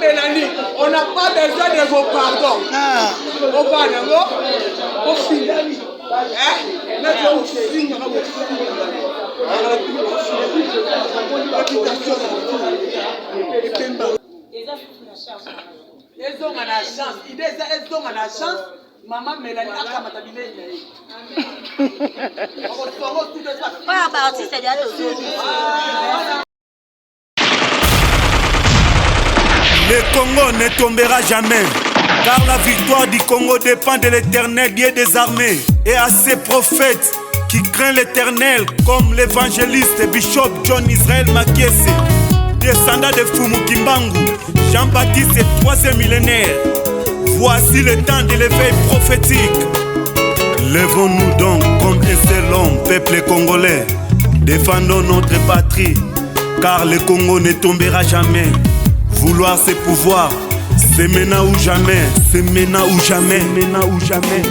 Mélanie, on n'a pas besoin de vos pardons. Au banango, au final. Ils ont la chance. Ils ont la chance. Maman Mélanie a kamata bilei. Le Congo ne tombera jamais, car la victoire du Congo dépend de l'Éternel, Dieu des armées, et à ses prophètes qui craignent l'Éternel, comme l'évangéliste Bishop John Israel Makiese, descendant de Fumu Kimbangu, Jean-Baptiste et troisième millénaire. Voici le temps de l'éveil prophétique. Lèvons-nous donc comme un seul homme, peuple congolais. Défendons notre patrie, car le Congo ne tombera jamais. Vouloir c'est pouvoir, c'est maintenant ou jamais, c'est maintenant ou jamais, maintenant ou jamais.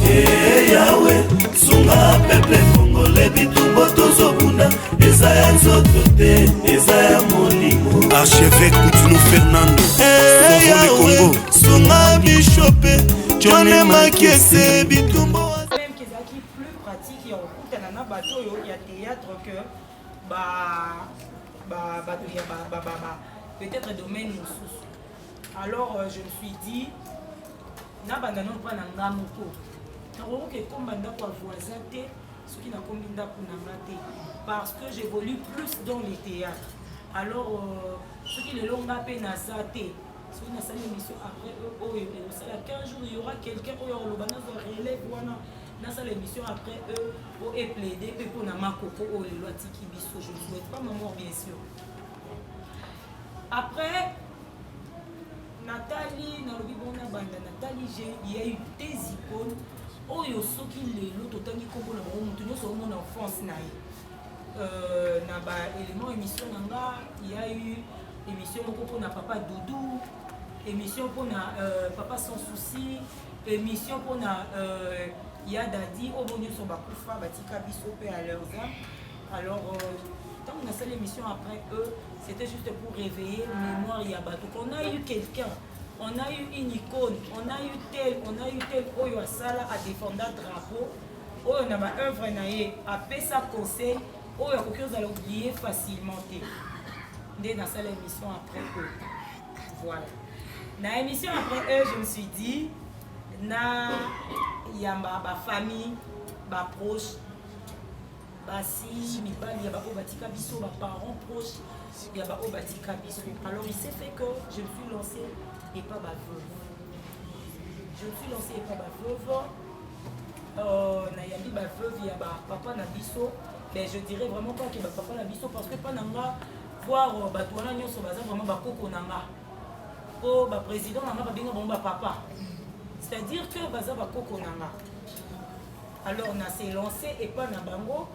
Eh Yahweh, sunga peuple congolais bitumbo tozobunda, ezaya nzotote, ezaya molimo. Archevêque Coutinho Fernando, eh Yahweh, sunga Bishop John Makiese bitumbo. Même qui est plus pratique, il y a un bateau, il y a théâtre que peut-être domaine sous. Alors je me suis dit, na bandano pas na ngamoko. Na que comme banda kwa voisin te, ce qui n'a combien pour namate parce que j'évolue plus dans les théâtres. Alors ce qui le long pe na saté, ce qui na salle émission après ça la 15 jours il y aura quelqu'un au lobana zo relève wana na salle émission après eux pour plaider pour na makoko o le loi tiki biso, je ne souhaite pas ma mort bien sûr. Après, Nathalie, il y a eu des icônes. Oh, il y a ceux qui l'ont autant comme on en France. Élément émission, il y a eu émission pour Papa Doudou, émission pour Papa Sans Souci, émission pour Yadadi, au bon Dieu, son bakoufa, Batika Bissopé à leurs âmes. Alors, quand on a fait l'émission après eux, c'était juste pour réveiller la mémoire Yabatou. On a eu quelqu'un, on a eu une icône, on a eu tel, Oyo Asala a défendu le drapeau, Oyo on a ma œuvre a fait sa conseil, Oyo quelqu'un vous allez oublier facilement. Dès dans cette émission après eux. Voilà. Dans l'émission après eux, je me suis dit, il y a ma famille, ma proche. Si il y a des parents proches, il y a des alors il s'est fait que je me suis lancée et pas ma veuve. Je me suis lancée et pas ma veuve. Il y a papa Nabiso. Mais je dirais vraiment pas que papa Nabiso parce que pas nanga voir Batouana Nyoso Baza vraiment Bakoko Nanga. Pour le président Nanga Babinga Bomba Papa. C'est-à-dire que Baza Bakoko Nanga. Alors on s'est lancé et pas Nabango.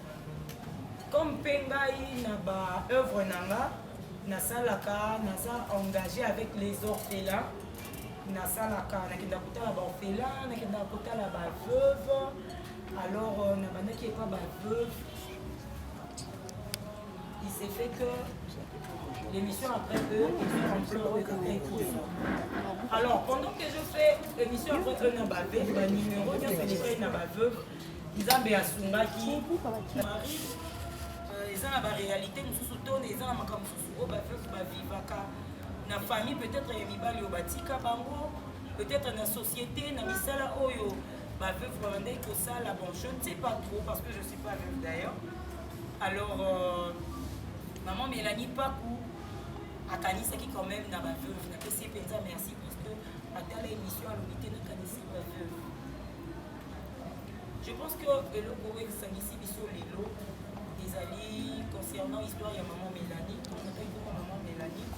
Comme Pengaï n'a pas œuvre nanga, Nasalaka, Nasa engagé avec les orphelins, Nasalaka, Nakenda Kota la orphelin, Nakenda Kota la veuve, alors Nabana qui n'est pas veuve. Il s'est fait que l'émission après eux, ils sont en alors pendant que je fais l'émission après eux, n'a veuve, numéro, il y a célébré n'a veuve, ils ont bien Sunga qui m'arrive. Ils ont la réalité, nous soutenons les gens na famille peut-être mibali obatika bango peut-être na société na misala oyo ba veuve rwandais que ça la bon je ne sais pas trop parce que je suis pas veuve d'ailleurs. Alors maman Mélanie Pakou a kanisa qui quand même na ba veuve na pesi penza merci parce que à telle émission à l'unité na kanisa ba veuve. Je pense que le goé sangisi biso lelo des concernant l'histoire de maman Mélanie, maman Mélanie,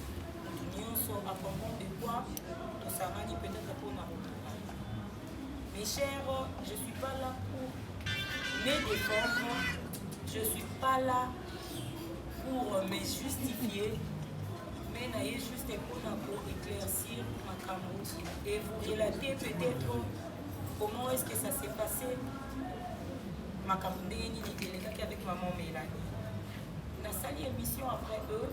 nous sommes à propos de quoi nous savons peut-être pour nous. Mes chers, je ne suis pas là pour me défendre, je ne suis pas là pour me justifier, mais n'ayez juste pour éclaircir ma camoufle et vous relater peut-être comment est-ce que ça s'est passé ma camoufle avec maman Mélanie. On a sali émission après eux,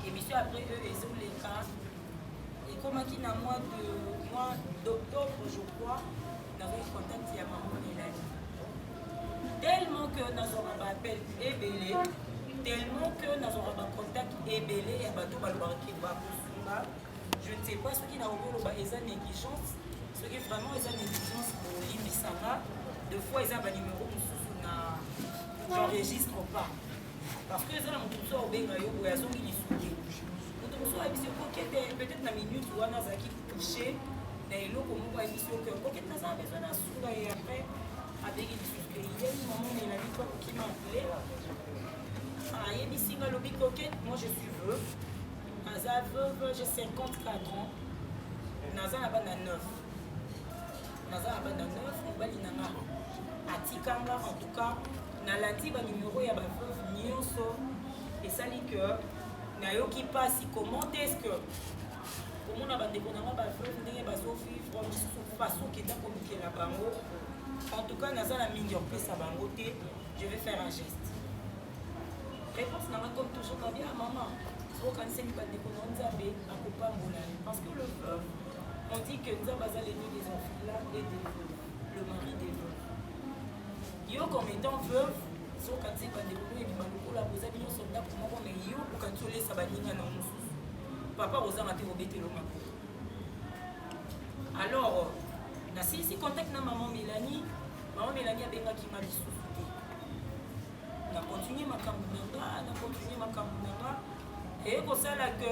ils ont les cas. Et comme qui dans le mois d'octobre, je crois, on avait contact avec maman Mélanie. Tellement que nous avons un appel ébélé, tellement que nous avons un contact ébélé, et bateau balbaraki bakusunga. Je ne sais pas ce qui n'a pas eu une négligence, ce qui vraiment est une négligence pour l'Imisanga. Deux fois, ils ont un numéro je n'enregistre pas. Parce que les gens ont tout ça au Bengayo, où ils ont mis les soudés. Peut-être la minute où on a touché, mais l'eau comme on voit ici, peut-être qu'on a besoin d'un souda et après, avec les soudés. Il y a une maman Mélanie qui m'a appelé. Ah, il y a ici dans le coquette, moi je suis veuve. Naza veuve, j'ai 54 ans. Naza n'a pas de 9. Naza n'a pas de 9, on va dire Nana. Atikanga, en tout cas, Nalati, le numéro, il y a ma veuve, Nyonso. Et ça dit que, Nayoki passe, comment est-ce que, pour moi, on a des condamnés, ma veuve, on a des façon qui est communiquée là-bas. En tout cas, Naza la mine de sa bangoté, je vais faire un geste. Réponse n'a pas comme toujours pas bien, maman. Parce que le veuve, on dit que nous avons l'ennemi des enfants là et des veuves, le mari des veuves. Yo comme étant veuve, si on dit que nous avons la posée, nous sommes là pour moi, mais yo, quand tu laisses sa banine dans nos sous. Papa, vous avez été obété le mari. Alors, si contact na maman Mélanie a bien qui m'a dit on a continué ma campagne, et pour ça là que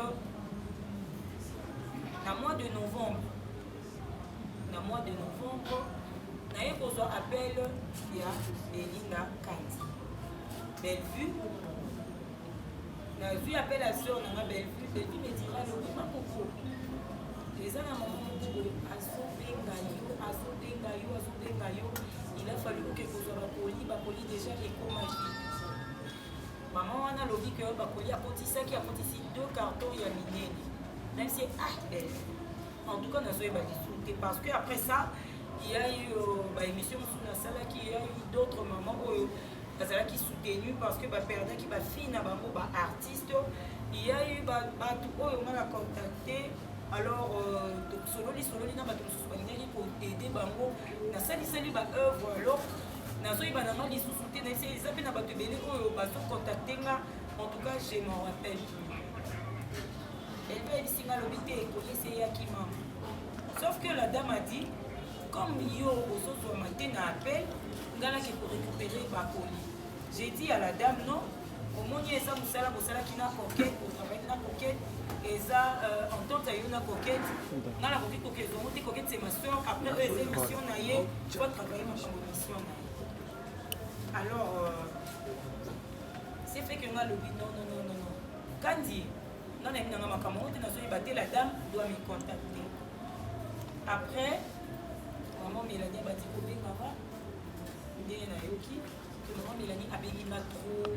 dans mois de novembre, on a eu appel il y a Belinda Kandi. Bellevue, on a vu appel à soeur, on a Bellevue me dira le oui, ma coco. Les gens à maman il a fallu que vous ayez Bakoli déjà et comme maman on a lobby que Bakoli a porté ça qui a porté 2 cartons il y a miné. Même si belle. En tout cas on a joué parce que après ça il y a eu émission sur la salle qui a eu d'autres mamans qui soutenu parce que perdant qui va finir artiste il y a eu tout on a contacté. Alors, solo na bato mosusu balingi koede bango nasalisali baœuvre alors nazoyeba nanga lisusu te nayebi eza mpe na bato ebele oyo bazocontacte nga en tout cas je m'en rappelle elbe ebisinga alobi te ekoyesi eyaki mama sauf que la dame a dit comme yo ozozwama te na appel nga naki korécupérer bakoli j'ai dit à la dame non omoni eza mosala bosalaki na coquette otravaille na coquette eza entente ayo na coquette nga na coquette omote coquette c'est ma soeur après eux eza émission na ye tu vas travailler makambo mission na ye alors c'est fait que nga lobi non kandi nga nayebi nanga makambo te nazoyeba te la dame doit me contacter après maman Mélanie abati kobengaka ndenge nayoki que maman Mélanie abenginga trop.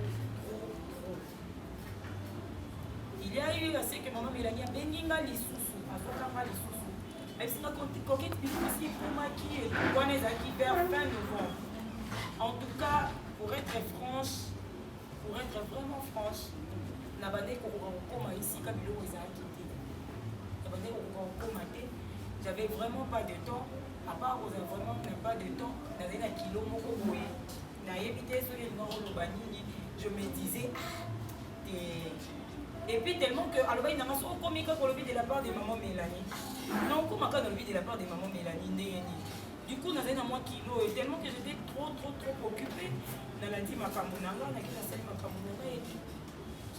Il y a eu assez que maman Mélanie a benginga lisusu, azokanga lisusu. Mais c'est quand coquette ici pour moi qui est vers fin novembre. En tout cas, pour être vraiment franche, nabandé kokoma ici comme il a quitté. Nabandé kokoma te. J'avais vraiment pas de temps. À part vous avez vraiment pas de temps. N'avais un kilo moko boye. Na évité sur les morts de banini. Je me disais et puis tellement que alors il n'a pas son comique pour le but de la part de maman Mélanie. Non, comment quand on le but de la part de maman Mélanie. Du coup, nous avons un kilo et tellement que j'étais trop occupée. Dans la dit ma camonanga, la salle ma camonanga et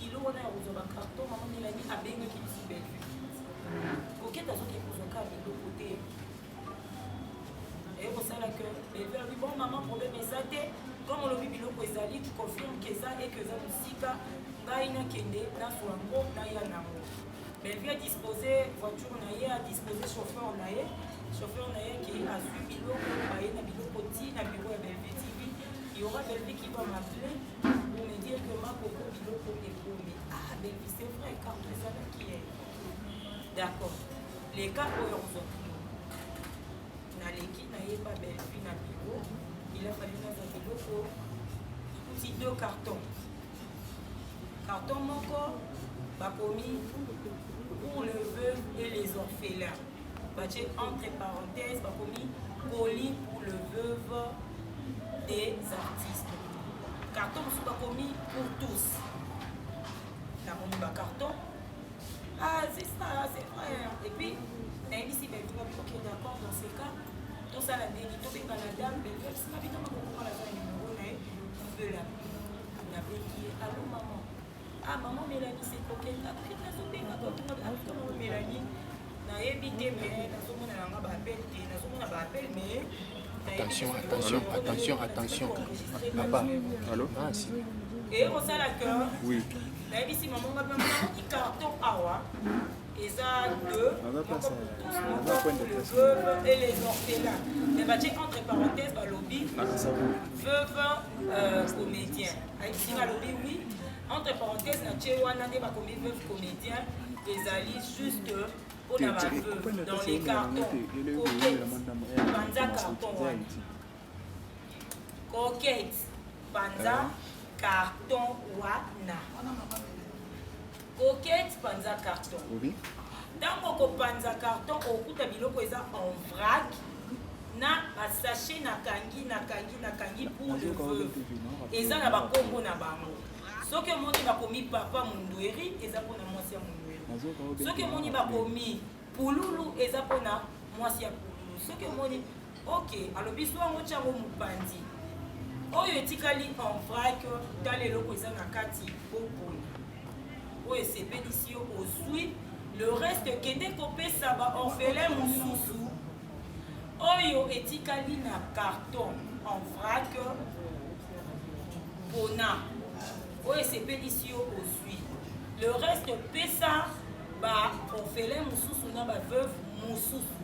kilo on a aux carton maman Mélanie a bien qui s'y belle. OK, t'as ce qui vous cas de côté. Et pour ça là que les bon maman problème est ça comme on le dit biloko ezali tu confirmes que ça et que ça musika na kende na soango na ya nango mais vient disposer voiture na ye a disposer chauffeur na ye belle-fille qui va m'appeler pour me dire que ma coco biloko est promis. Ah, belle-fille, c'est vrai, car tu savais qui est. D'accord. Les cas où on s'en Naleki n'a pas belle-fille na bureau. Il a fallu dans un biloko. Petit 2 cartons. Carton moko, bakomi pour le veuve et les orphelins. Baché entre parenthèses, bakomi colis pour le veuve des artistes. Carton sous bakomi pour tous. La mon carton. Ah, c'est ça, c'est vrai. Et puis, ici, ben, ok, d'accord, dans ces cas, tout ça, la déni, tout est dans la dame, mais si ma vie, on va la faire numéro, on veut la. On a dit, allô, maman. Ah, maman Mélanie, c'est coquette. Ah, tu as sauté, ma copine. Ah, maman Mélanie. Na évité, mais na somme na nga ba appel, na somme na ba appel, mais attention. Papa, allô? Ah, si. Et on sait la cœur. Oui. La ici, maman m'a dit carton awa. Et ça, deux. Le veuve et les orphelins. Les bâtis entre parenthèses, bah, lobby. Veuve comédien. Ici, bah, lobby, oui. Entre parenthèses, na tchewana, des bah, veuve comédien. Les alliés juste. On a ma veuve dans les cartons. Coquette. Panza carton. Coquette. Panza carton wana. Coquette panza carton. Oui. Dans mon panza carton, au coup de biloko en vrac, na sachet na kangi pour le veuve. Et ça n'a pas combo na bango. Ce que mon va commis papa mundoueri, et ça pour na moi mundoueri. Ce que mon va commis pouloulou, et ça pour na moi pouloulou. Ce que mon ok, alors bisous mon chamo mupandi. Oyo etikali en vrac, dans les locaux na kati opona. Et c'est bénitieux au sui. Le reste qui est découpé, ça va orphelin moussousou. Oyo etikali na carton en vrac. Bona. Et c'est bénitieux au sui. Le reste pesa ba orphelin moussousou na ba veuve moussousou.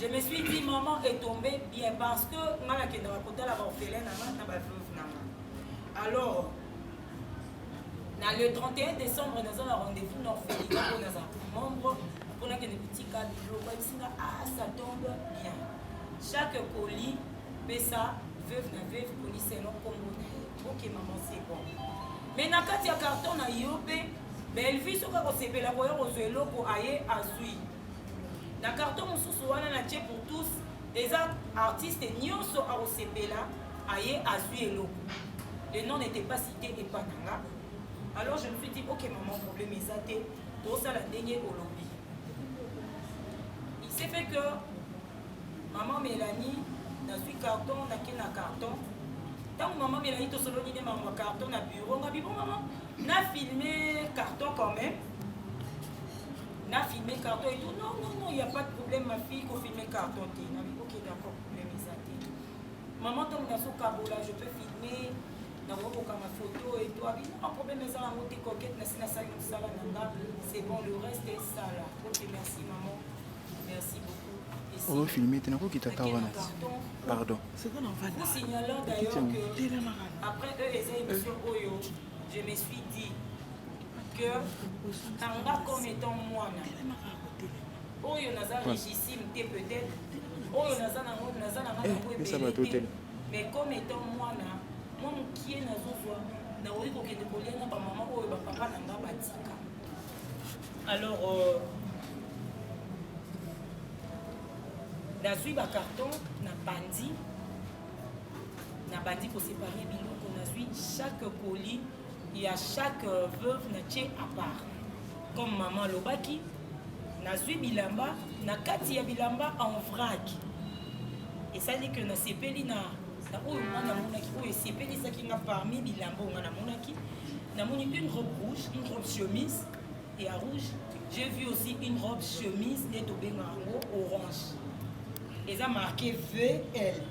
Je me suis dit maman est tombée bien parce que mala ke na kota la orphelin na ba veuve na. Alors le 31 décembre, nous avons un rendez-vous dans l'orphelinat pour nos membres. Pour nous, petits cas de ah, ça tombe bien. Chaque colis, pesa, veuve, colis, c'est non comme ok, maman, c'est bon. Mais dans le carton, na yopé, belle vie, ce qu'on s'appelle la voyage aux vélos pour aller à Zui. Dans le carton, on se souvient pour tous, les artistes, nous sommes à Osepela, aller à Zui et l'eau. Le nom n'était pas cité et pas nanga. Alors je me suis dit, ok maman, problème est zaté, tout ça la dernière au lobby. Il s'est fait que maman Mélanie, dans ce carton, n'a qu'un carton. Tant que maman Mélanie, tout ce qui est maman carton, na bureau, on a dit bon maman, n'a filmé carton quand même. N'a filmé carton et tout. Non, il n'y a pas de problème, ma fille, qu'on filme carton. Ok, d'accord, problème est zaté. Maman, tant que dans ce cabot là, je peux filmer. Ma photo et toi, non, problème, mais ça, la montée coquette, c'est bon, le reste est ça là. Ok, merci maman, merci beaucoup. On va filmer, tu n'as pas qui t'attend. Pardon. Vous signalant d'ailleurs que après eux, les émissions Oyo, je me suis dit que Tanga comme étant moi, Oyo Naza régissime peut-être, Oyo Naza mais comme étant moi, moi qui est dans alors la suite à carton na bandi pour séparer bilou qu'on a suivi chaque colis et à chaque veuve na tché à part comme maman lobaki na suivi bilamba na kati ya bilamba en vrac et ça dit que na sepeli na oyo mwana monaki oyo esepelisa nga parmi bilamba ngana monaki namoni une robe rouge, une robe chemise et à rouge j'ai vu aussi une robe chemise de tobenga yango orange et ça marqué VL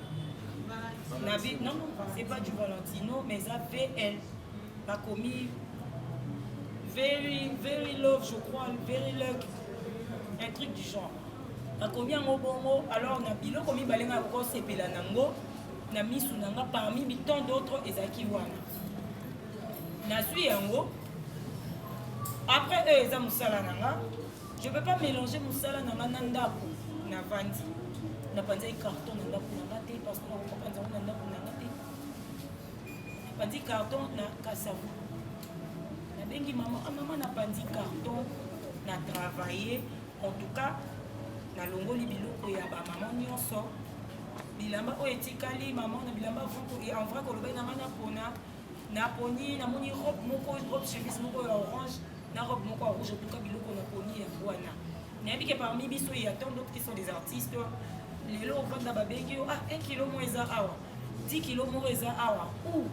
non c'est pas du Valentino mais ça VL pas commis very love je crois very luck un truc du genre pas commis en bongo alors na bilo commis balenga ko sepela nango na misu nanga parmi tant d'autres ezaki wana nazwi yango après eux eza mosala nanga je peux pas mélanger mosala nanga na ndako na vandi na panzi carton na ndako nanga te parce que na panzi na ndako nanga te na panzi carton na kasavu na bengi maman maman na panzi carton na travailler en tout cas na longoli biloko ya ba maman nyonso bilamba oyo etikali maman na bilamba en vrai kolobai nanga na pona na poni na moni robe moko robe chemise moko ya orange na robe moko ya rouge en tout cas biloko na poni ya wana nayebi ke parmi biso il y a tant d'autres qui sont des artistes lelo ovanda babengi yo 1 kilo mo eza awa 10 kilo mo eza awa ou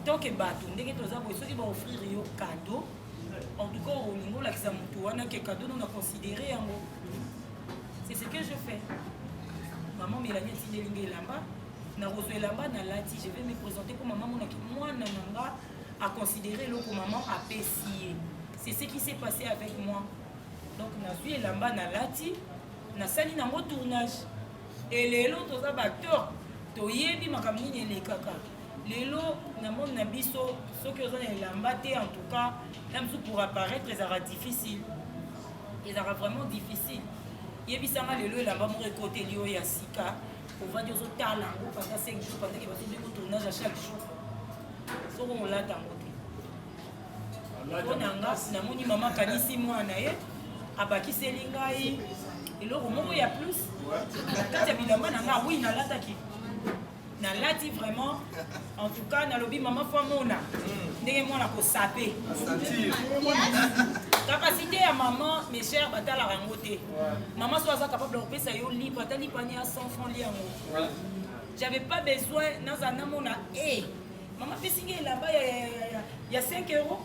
tant que bato ndenge toza boye soki baoffrir yo cadeau en tout cas olingi olakisa motu wana ke cadeau non a considéré yango c'est ce que je fais maman Mélanie tindelingi elamba na rozo elamba na lati je vais me présenter pour maman monaki mwana nanga a considéré loko maman apesi c'est ce qui s'est passé avec moi donc nazwi elamba na lati nasali nango tournage et lelo toza baacteur toyebi makambo nini elekaka lelo namoni na biso soki oza na elamba te en tout cas na mosu pour apparaître ezaka difficile ezaka vraiment difficile yebisanga lelo elamba moko ekoteli oyo ya sika ovandi ozotala yango pendant 5 jours pendant ke batobeko tournage à chaque jour soko olata yango te mpo na nga namoni mama kanisi mwana ye abakiseli ngai eloko moko ya plus na kati ya bilamba na nga wi nalataki nalati vraiment en tout cas nalobi mama fo mona ndenge mwana kosape capacité ya maman mes chers batalaka yango te maman so aza capable kopesa yo libre ata lipani ya 100 francs li yango j'avais pas besoin naza namona maman pesingi elamba ya 5 euros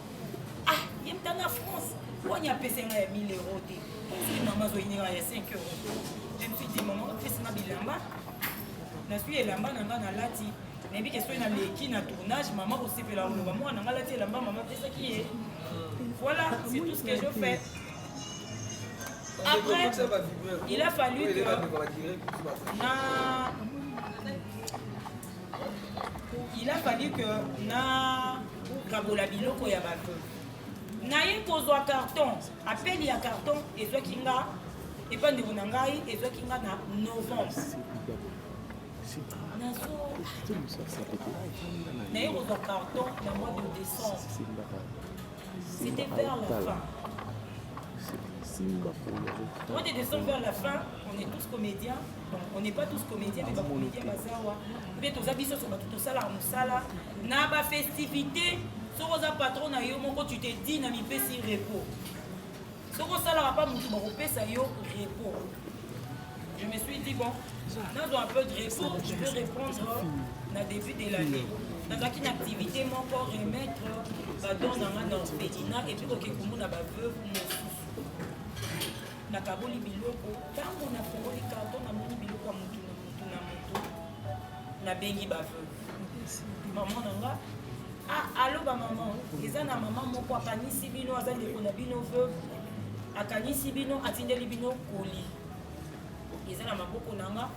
ye mtanga France wani apesenga ya 1000 euros te soki maman zoyineka ya 5 euros je me suis dit maman opesinga bilamba nasui elamba nanga nalati nayebi ke soki naleki na tournage maman kosepela koloba mwana nanga alati elamba mama apesaki ye voilà c'est tout ce que je fais après il a fallu que na kabola biloko ya bato naye kozwa carton apeli ya carton ezwaki nga epa ndeko na ngai ezwaki nga na novembre naye kozwa carton na mois de décembre c'était vers la fin mois de décembre vers la fin on est tous comédiens bon, on n'est pas tous comédiens mais bacomédien bazawa mpe toza biso so bato tosalaka mosala na bafestivité soki oza patron na yo moko tu te dis na mipesi repos soki osalaka pa motu bakopesa yo repos je me suis dit bon nazwa un peu de repos je vais répondre na début de l'année nazalaki na activité moko remettre badon nanga na orphelinat et puis koke komona baveuve mosusu nakaboli biloko ntango nafongoli karton namoni biloko ya motu na motu nabengi baveuve mama nanga alo bamama eza na mama moko akanisi bino aza ndeko na bino veuve akanisi bino atindeli bino koli eza na maboko nanga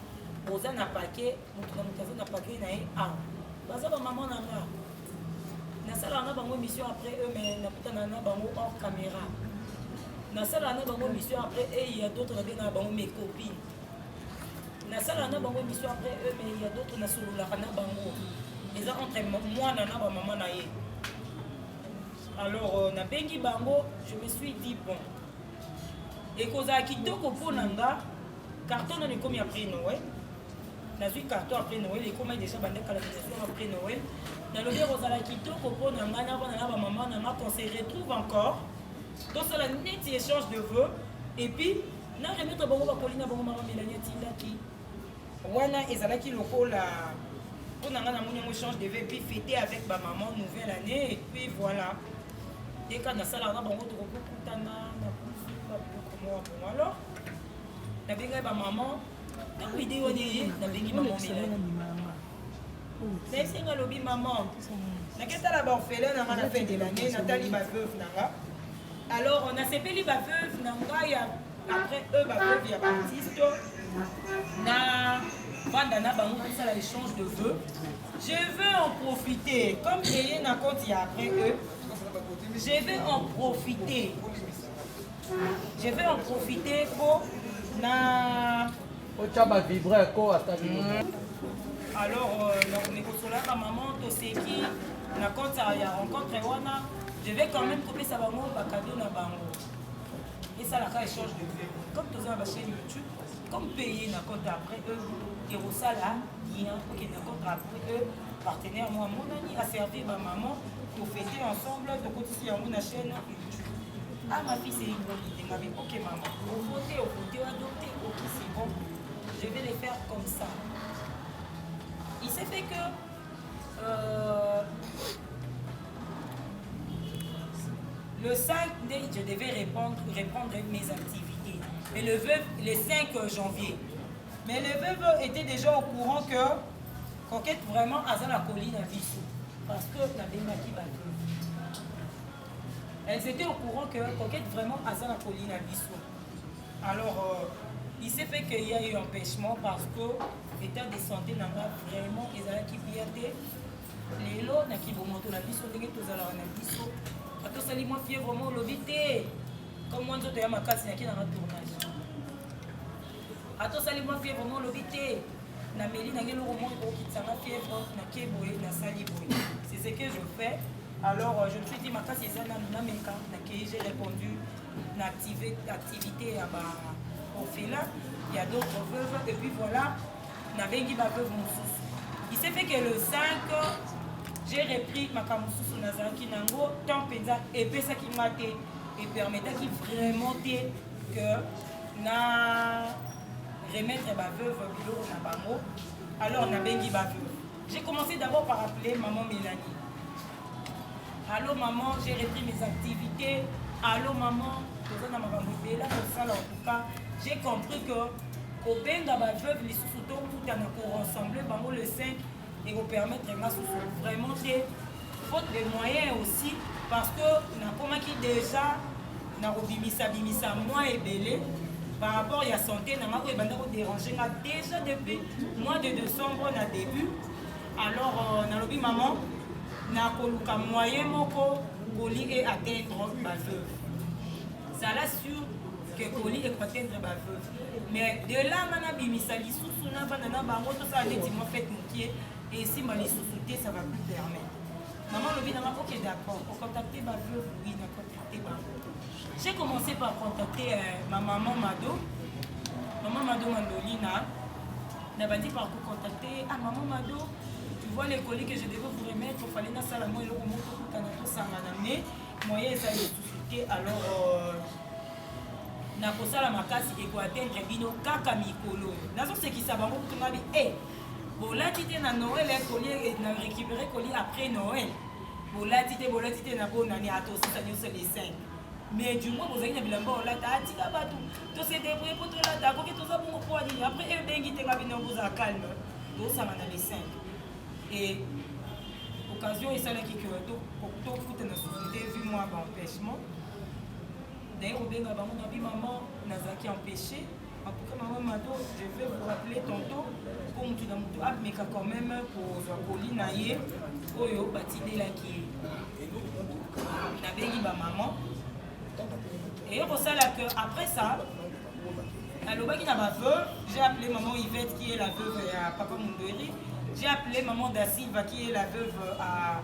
boza na pake motu na motu aza na pake na ye baza bamama nanga nasalaka na bango émission après eux mais nakutana na bango hors caméra nasalaka na bango émission après eux il y a d'autres nabengaka bango mes copines nasalaka na bango émission après eux mais il y a d'autres nasololaka na bango eza entre mwana na bamama na ye alors nabengi bango je me suis dit bon ekozala kitoko mpo na nga carton nano ekomi après Noël nazwi carton après Noël ekomi déjà bandekalanisation après Noël nalobi ekozala kitoko mpo na nga na bana na bamama na nga qu'on se retrouve encore tosala neti échange de vœux et puis na remettre bango bakoli na bango mama Mélanie atindaki wana ezalaki lokola mpo na nga na moni yango échange de vœux et puis fêter avec bamaman nouvelle année et puis voilà deka nasalaka na bango tokokokutana na babiloko moya bongo alors nabengai bamaman ntango ide wana eye nabengi maman Mélanie nayesinga lobi maman naketala baorphelin nanga na fin de l'année natali baveuve nanga alors nasepeli baveuve na ngai après eux baveuve ya baartiste na Vandana Bango, ça l'échange de vœux. Je veux en profiter, comme Kéyé n'a compte après eux, je vais en profiter. Je vais en profiter pour na. Alors, la maman, tout ce qui n'a compte à rencontrer Wana, je vais quand même couper sa bango, cadeau na bango. Et ça, la échange de vœux. Comme tous les chaîne YouTube, comme payer n'a compte après eux, et au salaire, il y a un qui n'a compte après eux, partenaire, moi, mon ami, a servi ma maman pour fêter ensemble, de continuer à mon chaîne YouTube. Ah, ma fille, c'est une bonne idée. Ma vie, ok, maman. Au voter, adopter, ok, c'est bon. Je vais les faire comme ça. Il s'est fait que le 5 mai, je devais répondre mes activités. Et le 5 janvier. Mais le veuve était déjà au courant que Coquette vraiment à la colline à Vissou. Parce que la Bémaki va veuve. Elles étaient au courant que Coquette vraiment à la colline à Vissou. Alors, il s'est fait qu'il y a eu empêchement parce que l'état de santé n'a pas vraiment qui piété. Les lots n'a qui vont monter la Vissou, les gens à la Vissou. Quand on s'allie moins fier vraiment l'obité. Comme moi, je suis ma casse, il y a un tournage. Attends, sali moi fièvre vraiment l'obité. Na meli na ngelo romo qui tsanga fièvre na keboye na sali boye. C'est ce que je fais. Alors je me suis dit ma casse c'est ça na meka na que j'ai répondu na activité à ba au fela. Il y a d'autres veuves et puis voilà na bengi ba veuve mususu. Il s'est fait que le 5 j'ai repris ma kamususu na zanki nango tant penza et pesa qui m'a été et permettait qui vraiment que na remettre ma veuve bilo na bango. Alors na bengi ba veuve. J'ai commencé d'abord par appeler maman Mélanie. Allô maman, j'ai repris mes activités. Allô maman, là pour ça en tout cas, j'ai compris que au benga ba veuve les sous-souto tout en rassembler bango le 5 et vous permettre vraiment des faute de moyens aussi parce que na comment qui déjà na bimisa moi et belé par rapport à la santé, na mako ebanda ko déranger déjà depuis mois de décembre na début. Alors na lobi maman na koluka moyen moko Koli et atteindre ma veuve. Ça l'assure que Koli est atteindre ma veuve. Mais de là mana bimisa lisusu na bana na bango to ça allait dire fait moutier et si ma lisusu ça va plus permettre. Maman lobi na mako OK d'accord, pour contacter ma veuve, oui, na contacter ma veuve. J'ai commencé par contacter ma maman Mado. Maman Mado Mandolina. N'a pas dit par contacter. Ah, maman Mado, tu vois les colis que je devais vous remettre. Il fallait que ça soit moi et le moment pour que nous ça m'a amené. Moi, ça a suscité. Alors, n'a pas ça la macasse et quoi atteindre bino kaka mikolo. N'a pas ce qui s'est vraiment pour que eh, bon là tu t'es dans Noël les colis et n'a récupéré colis après Noël. Bon là tu t'es n'a pas année à tous ça nous c'est les 5. Mais du moins, vous avez dit que vous avez dit que vous avez dit que vous avez dit que vous avez dit après, vous avez dit que vous avez calme. Donc, ça m'a dans les 5. Et l'occasion est celle qui est pour tout foot dans la société, vu moi, empêchement. D'ailleurs, vous avez dit que maman n'a pas empêché. En tout cas, maman Mado, je vais vous rappeler tantôt, comme tu as dit, mais quand même, pour Zouakoli, Naye, Oyo, Batide, là qui est. Maman. Et pour ça, là, après ça, j'ai appelé maman Yvette qui est la veuve à Papa Mundori. J'ai appelé maman Da Silva qui est la veuve à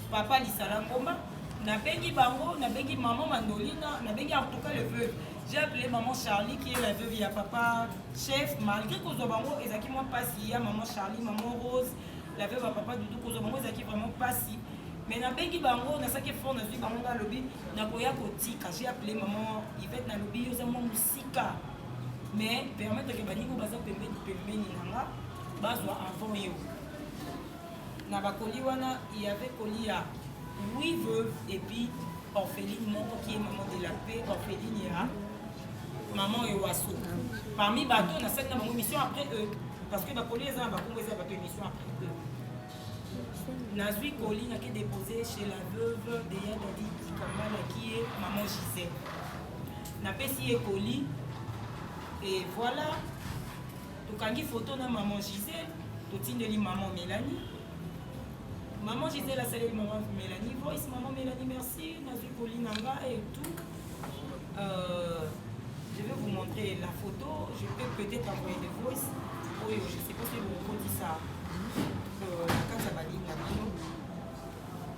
Papa Lissalangoma. N'a bengi bango, n'a bengi maman Mandolina, n'a bengi en tout cas le veuve. J'ai appelé maman Charlie qui est la veuve à Papa Chef. Malgré que Zobango, ils ont qui m'ont pas si, maman Charlie, maman Rose, la veuve à Papa Doudou, que Zobango, ils ont qui vraiment pas si. Mais na bengi bango na saki fond na zui bango na lobby na koya kotika j'ai appelé maman Yvette na lobby yo za mo musika mais permettre que bani ko baza pembeni nanga bazwa avant yo na bakoli wana il y avait Kolia 8 veuves et puis orpheline moko qui est maman de la paix orpheline ya maman Ewaso parmi bateau na cette na bango mission après eux parce que bakoli eza na bakongo eza bateau mission après eux. Nazui Koli n'a été déposé chez la veuve de Yadadi Kamala qui est maman Gisèle. N'a pas si Koli et voilà. tokangi photo na maman Gisèle, totindeli maman Mélanie. Maman Gisèle a salué maman Mélanie, voice maman Mélanie, merci, Nazu Kolinanga et tout. Je vais vous montrer la photo, je peux peut-être envoyer des voice. Oui, je ne sais pas si vous dites ça.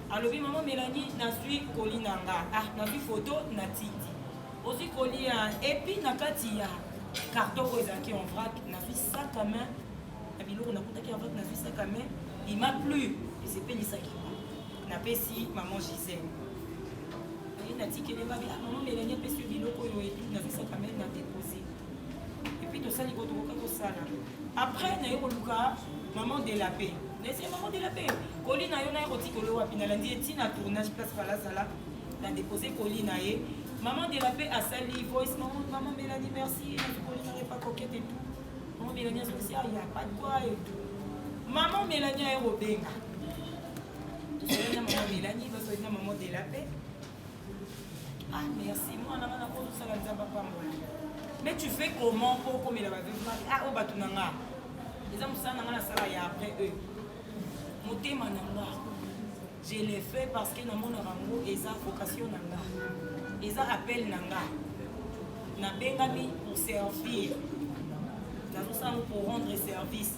Alors, maman Mélanie, Nazu Kolinanga, Nazu photo, Natiti. Aussi Kolia, et puis Nakatia, carton qui en vrac, Nazu sac à main. On a contacté en vrac, Nazu sac à main. Il m'a plu. Et c'est pas ça qui m'a. N'a pas si maman Gisèle. Il a dit que les maman Mélanie a fait ce biloko et tout, n'a vu ça quand même, n'a déposé. Et puis tout ça, il y a ça là. Après, il y a eu maman de la paix. C'est maman de la paix. Colline a eu un rôti que l'eau a pinalandi et tina tournage place Falazala. N'a déposé Colline a eu. Maman de la paix a sali voice. Maman Mélanie, merci. Colline n'avait pas coquette et tout. Maman Mélanie a dit, il n'y a pas de quoi et tout. Maman Mélanie a eu Robenga. Maman Mélanie, maman de la paix. Ah merci, moi on a ça papa. Mais tu fais comment pour comme il a ah oh batunanga. Les hommes ça nanga sala ya après eux. Motema nanga. Je l'ai fait parce que na mon rango eza vocation nanga. Eza appel nanga. Na bengami pour servir. Na ça pour rendre service.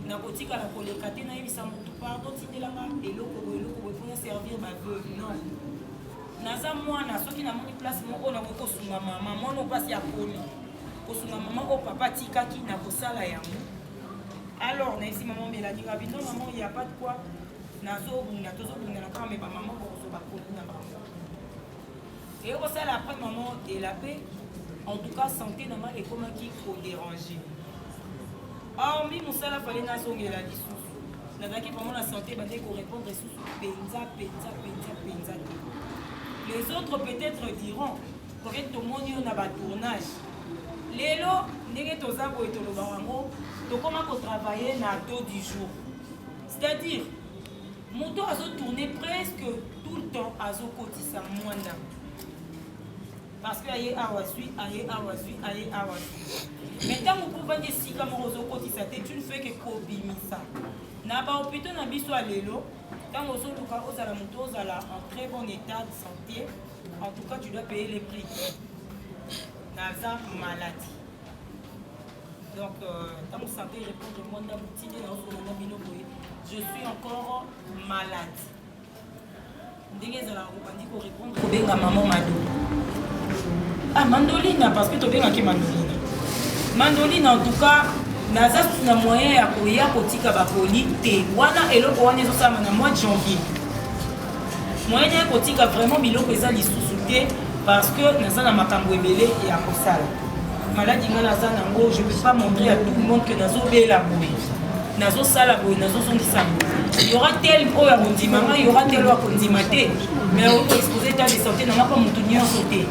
Na kotika la kolekate na yebisa mutu pardon tindelanga eloko pour servir ma veuve non. Naza mwana soki na moni place moko na ko sunga mama mwana passe ya poli ko sunga mama o papa tikaki na kosala yango alors na ici maman Mélanie rabi non maman il y a pas de quoi nazo bunga tozo bunga na kama ba maman ko so ba poli na ba et au sala après maman de la paix en tout cas santé na ma et comment qui ko déranger ah mi musala fallait na songela lisusu na daki vraiment la santé ba ko répondre sous penza. Les autres peut-être diront que tout le monde a un tournage. Les lots, nous avons travaillé dans le dos du jour. C'est-à-dire, mon dos a tourné presque tout le temps à Zokotisa Mwanda. Parce que aïe awasui. Maintenant, vous pouvez dire si comme Zokotisa, tu ne fais que Kobimisa. N'a pas hôpital na biso à l'élo. Quand vous êtes en très bon état de santé, en tout cas, tu dois payer les prix. Naza maladie. Donc, quand vous sentez répondre, je suis encore malade. Maman Mado. Ah, mandoline, parce que tu as qui mandoline. Mandoline, en tout cas, naza na moyen ya koya kotika bakoli te wana eloko wana ezosala na mois de janvier moyen ya kotika vraiment biloko eza lisusu te parce que naza na makambo ebele ya kosala maladi nga naza nango je peux pas montrer à tout le monde que nazobela boye nazosala boye nazosongisa boye y aura tel oyo ya kondima nga y aura tel oyo ya kondima te mais okoexpose état de santé nanga mpa motu nyonso te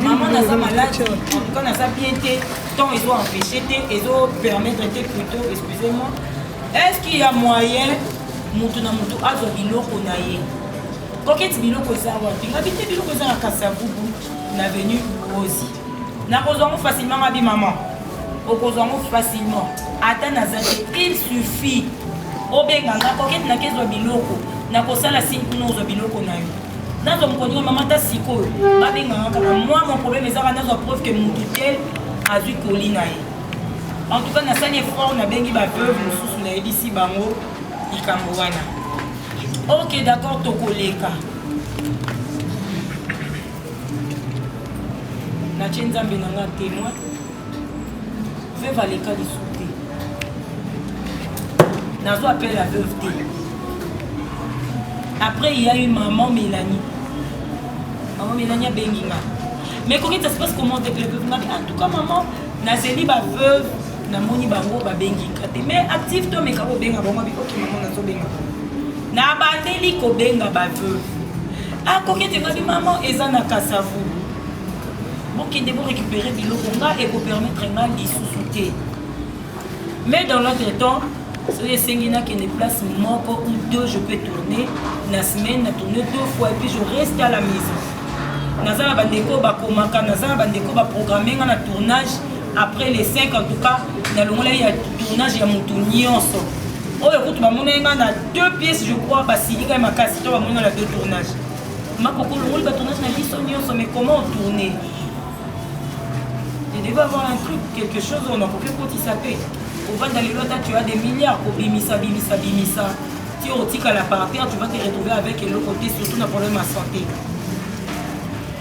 maman naza malade, en tout cas naza bien té, tant ils ont empêché té, ils ont permis de traiter plutôt, excusez-moi. Est-ce qu'il y a moyen, mutu na mutu azo biloko na ye? Koketi biloko za wapi? Ngabite biloko za na Kasavubu, na venu Rosi. Na kozongo facilement mabi maman. Okozongo facilement. Ata nazate, il suffit. Obenganga koketi na kezo biloko, na kosala signe no zo biloko na yo. Dans mon connu, maman ta siko. Moi, mon problème est que dans preuve que mon tutel a vu Colina. En tout cas, na sani effort, na bengi ba veuve, mususu na ebisi bango ikambowana. Ok, d'accord, tokoleka. Na tshenzambe nanga témoin. Veuve aleka lisuté. Nazo appelle la veuve té. Après, il y a eu maman Mélanie. Maman Mélanie a benginga. Mais comment ça se passe comment avec les veuves? En tout cas, maman, nazeli ba veuve, na moni bango ba benginga. Mais active toi mais kako benga bango bi ok maman nazo benga. Na bandeli ko benga ba veuve. Ah comment tu vas dire maman eza na Kasavu. Bon qui devons récupérer biloko nga et pour permettre nga lisusuté. Mais dans l'autre temps, si je qui place moko ou deux, je peux tourner. La semaine, je tourne 2 fois et puis je reste à la maison. Nazala bandeko ba komaka, nazala bandeko ba programmer un tournage après les 5 en tout cas na longola ya tournage ya moto nyonso oyo kutu bamonenga na 2 pièces je crois basilika makasi to bamonenga na 2 tournages makoko longoli ba tournage na biso nyonso mais comment tourner il devait avoir un truc quelque chose on a compris quand il s'appelle au vent dans les lois tu as des milliards pour bimisa tu otika la par terre tu vas te retrouver avec l'autre côté surtout un problème à santé.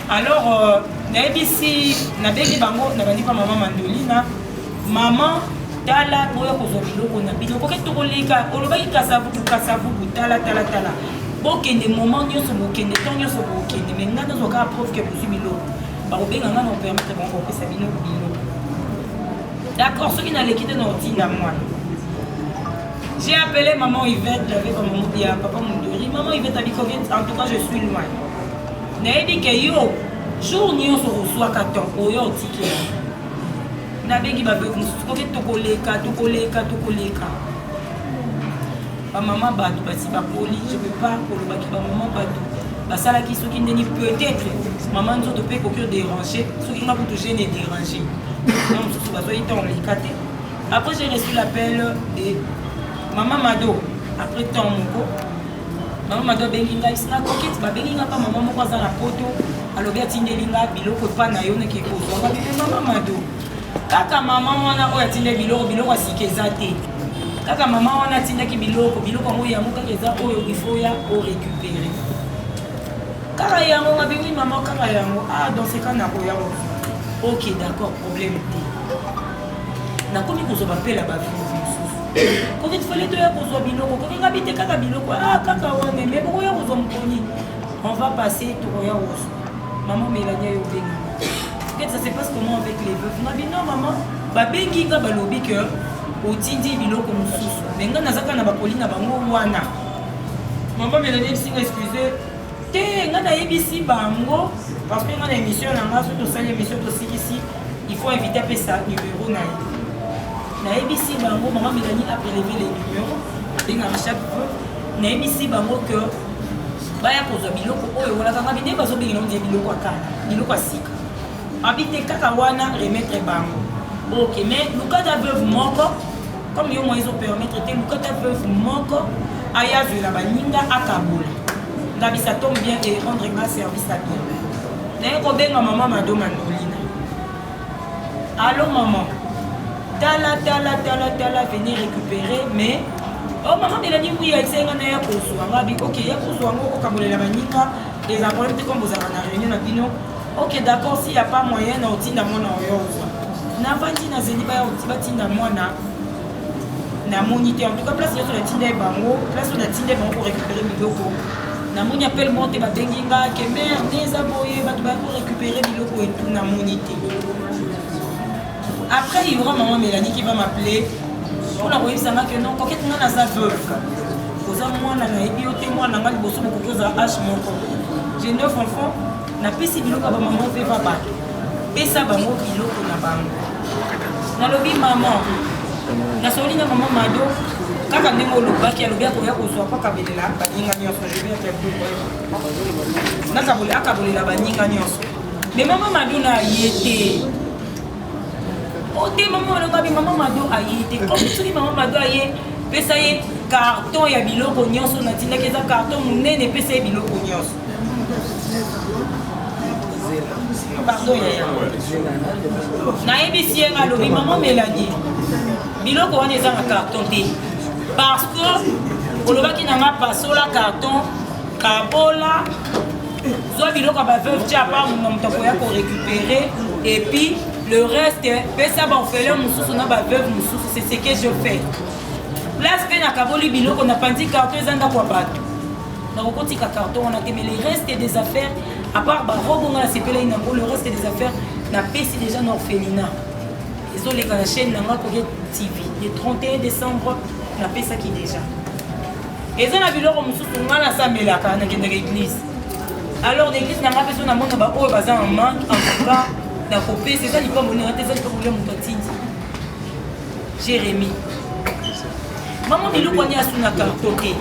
Alors na ABC na beki bango na bandi pa maman Mandolina maman tala boya ko biloko na biloko ke to koleka olobaki kasavu tala bokende moment nyonso bokende temps nyonso bokende mais ngana zoka preuve que vous biloko ba obenga ngana on permettre bon ko pesa biloko d'accord ce qui n'a l'équité na otinda moi. J'ai appelé maman Yvette, j'avais comme maman dit à papa Mondori, maman Yvette a dit en tout cas je suis loin. N'a dit que yo jour ni on se reçoit 14 au yo ticket. N'a begi ba veut nous to koleka. Ba maman ba tu basi ba poli, je peux pas koloba ki ba maman ba tu. Ba sala ki soki ndeni peut-être maman nous te peut que déranger, soki nga pour te gêner déranger. Non, ce ba so ita on likate. Après j'ai reçu l'appel de Maman Mado, après tant moko, maman Mado benginga isna kokit ba benginga pa maman moko za na poto, alobi atindelinga biloko pa na yo neke ko. Ba bebe maman Mado. Kaka maman wana o atinde biloko asikeza te. Kaka maman wana atindaki biloko ngo ya muka keza oyo ifo ya o récupérer. Kaka yango ba bengi maman kaka yango dans ce cas na ko yango. OK, d'accord, problème te. Na komi ko zo ba pela ba quand il fallait te dire qu'on biloko, quand il habite kaka biloko, kaka wane, mais pourquoi on mponi? On va passer tout roya rose. Maman Mélanie yo bengi. Peut-être ça se passe comment avec les veuves. On a dit non maman, ba bengi nga ba lobi que otindi biloko mususu. Mais nga nazaka na ba kolina bango wana. Maman Mélanie singa excusez. Te nga na ABC bango parce que nga na émission na nga surtout ça l'émission aussi ici, il faut éviter pe ça numéro na. Na ABC bango maman Mélanie a prélevé les numéros dans chaque fois na ABC bango que baya kozwa biloko oyo wala kaka bide bazo bengina ndi biloko akana biloko asika habite kaka wana remettre bango. OK, mais lukata veuve moko comme yo moizo permettre te lukata veuve moko aya vela baninga akabola ngabisa tombe bien et rendre grâce service à toi na ko benga maman Mado Mandolina. Allô maman, tala venir récupérer mais oh maman Mélanie oui elle s'est ngana ya kozwa ngabi OK ya kozwa ngo kabolela banika les problèmes te comme vous avez na réunion na bino. OK d'accord s'il y a pas moyen na otinda mona oyo na vandi na zeli ba otiba tinda mona na monité en tout cas place sur la tinda bango place sur la tinda bango pour récupérer biloko na moni appelle monte ba benginga que mère neza boye ba pour récupérer biloko et tout na monité. Après, il y aura maman Mélanie qui va m'appeler pour la voir que non, quand on a sa veuve, moi, j'ai 9 enfants, na pesi biloko ba maman fait papa. Pesa bango biloko na bango. Na lobi maman. Na solina maman Mado, kaka ndemo lobaki alobi akoya kozwa pa kabelela baninga nyonso, je vais faire plus. Na kabole akabolela baninga nyonso. Mais maman Mado na yete. OK maman Mado ayete comme soki maman Mado aye pesa ye carton ya biloko nyonso na tinda keza carton munene pesa ye biloko nyonso. Pardon ya. Na ABC nga lobi maman Mélanie. Biloko wana eza na carton te. Parce que olobaki na nga pasola carton kabola zo biloko ba veuve tia pa mon mutako ya ko récupérer et puis le reste, ça va faire mususu na ba veuve mususu, c'est ce que je fais. Place pe na kaboli biloko na pandi carton zanga kwa bato. Na kokoti ka carton on a mais le reste des affaires à part ba robo na sepela ina le reste des affaires na pesi déjà na orphelinat. Ils ont les la chaîne na ko TV. Le 31 décembre na pesa qui déjà. Et ça na biloko mususu ngana samelaka na kende l'église. Alors l'église na ma personne na mona ba o baza en manque en tout cas. C'est ça qui peut monter, c'est ça qui peut monter mon titi. Jérémy. Maman biloko ni asuna kartoke.